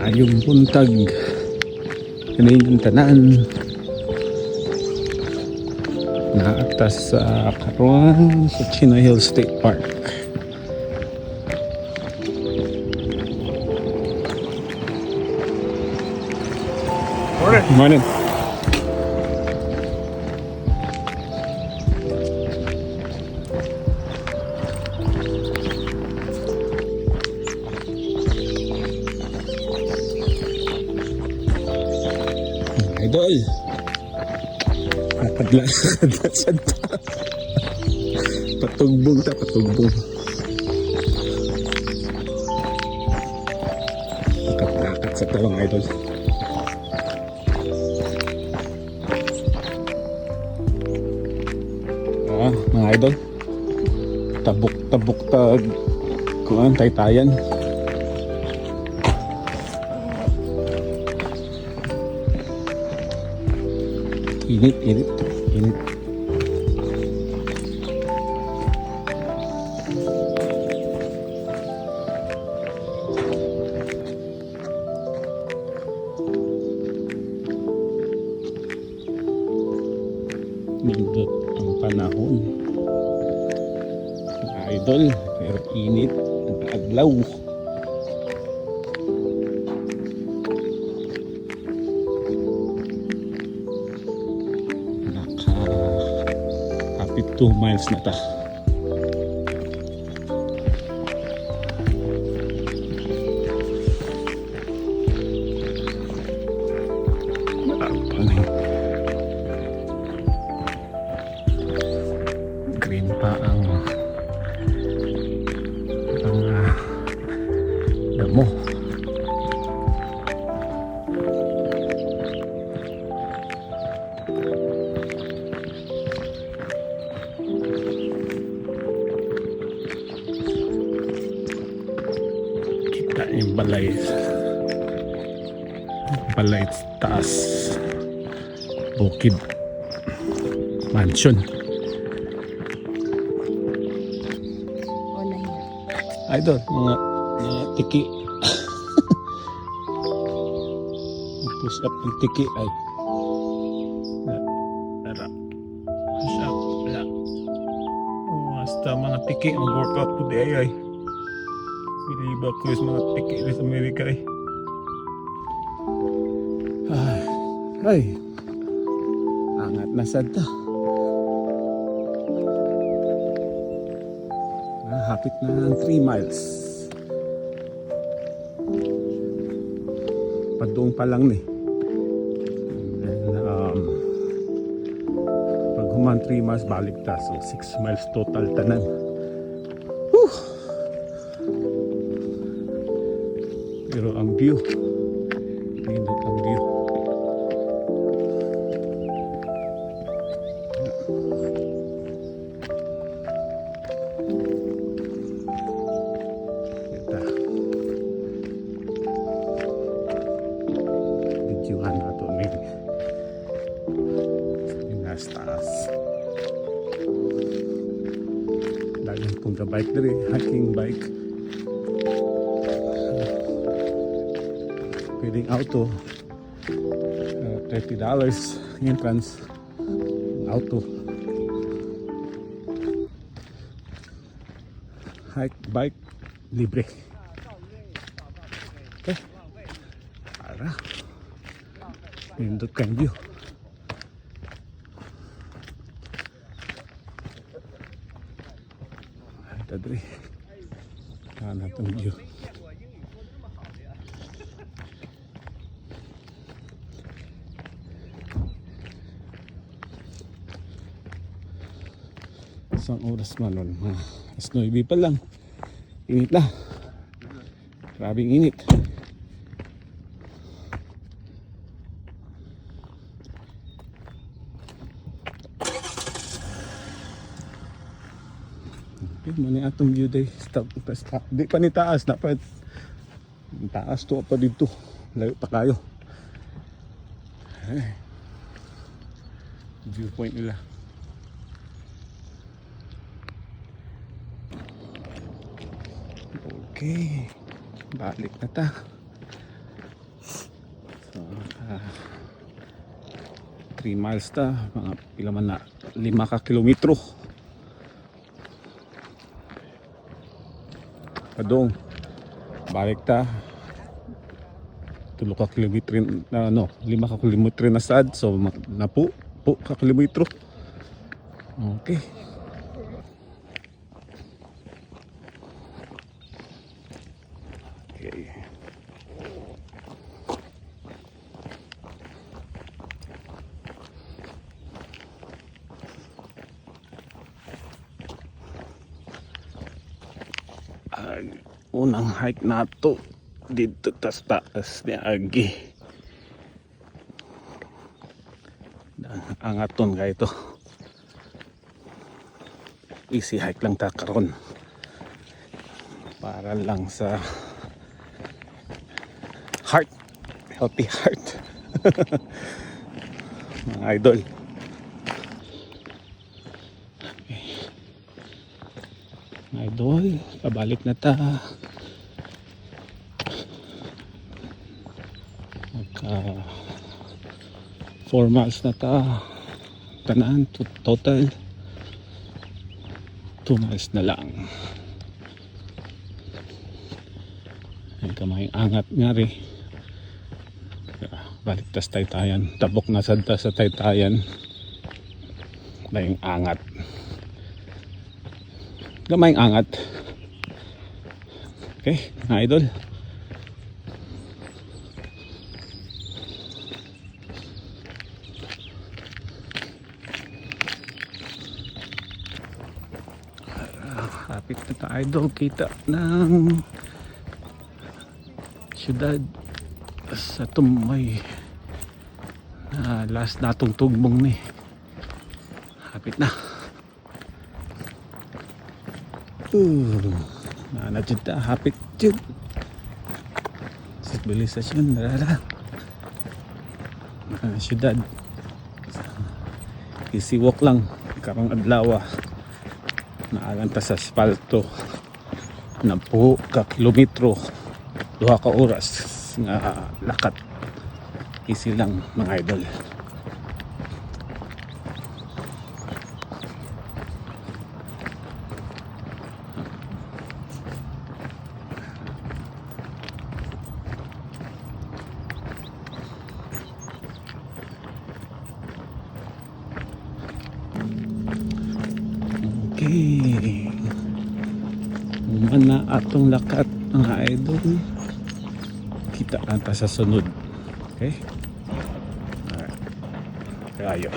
Maayong buntag kaning tanan naatas sa karon sa Chino Hill State Park. Morning. Idol, nakadlakad na sa patugbong ta, patugbong. Nakadlakad sa tawang idol. Mga idol, tabok-tabok tag kuan taytayan. Init. Nindot ang panahon, mga idol, pero init ang adlaw. Kapit 2 miles na ta. Green pa ang damo. Kita yung balay taas bukid mansion. Idol, mga tiki. Push up ang tiki ay. Tara. Push up. Wala. Basta mga tiki ang workout today ay. Biliba ko yung mga tiki sa Amerika ay. Ay. Angat na sad ta. Hapit na ng 3 miles. Padung pa lang ni. And then, pag human 3 miles balik ta. So 6 miles total tanan. Whew! Pero ang view, nindot ang view. Videohan na ito yung nasa taas. Lagyan pong bike diri, hiking bike. Pwedeng auto, $30 entrance. Auto, hike bike libre. Okay, para nindot kang view. Ito diri na itong view. Isang oras man nun, alas 9 pa lang. Init na, grabing init. Mani atong view day. Stop. Di pa ni taas. Dapat taas to pa dito. Layo pa kayo. Viewpoint nila. Okay. Balik na ta. 3 miles ta, mga pila man na 5 ka kilometro. Padong balik ta 3 ka kilometro na 5 ka kilometro na sad, so na po ka kilometro. Okay. Okay. Unang hike nato dito tas taas ni Agi. Angaton ka ito. Easy hike lang ta karon. Para lang sa heart, healthy heart. Mga idol. Idol, pabalik na ta. Magka 4 miles na ta. Tanan, total 2 miles na lang. Ay kamayang angat nga rin. Balik tas Taytayan. Tabok na sad ta sa Taytayan. Mayang angat. Gamayang angat. Okay, mga idol. Kapit na tayo idol. Kita ng syudad sa tumay. Last natong tugbong ni. Kapit na. Nanadjud ta, hapit jud. Sibilisasyon, narara. Syudad. Easy walk lang. Karong adlaw. Naalan ta sa asfalto. 10 ka kilometro. 2 ka oras nga lakat. Easy lang mga idol. Okay. Mana atong lakat mga idol. Kita ata sa sunod. Okay? Alright. Kayo.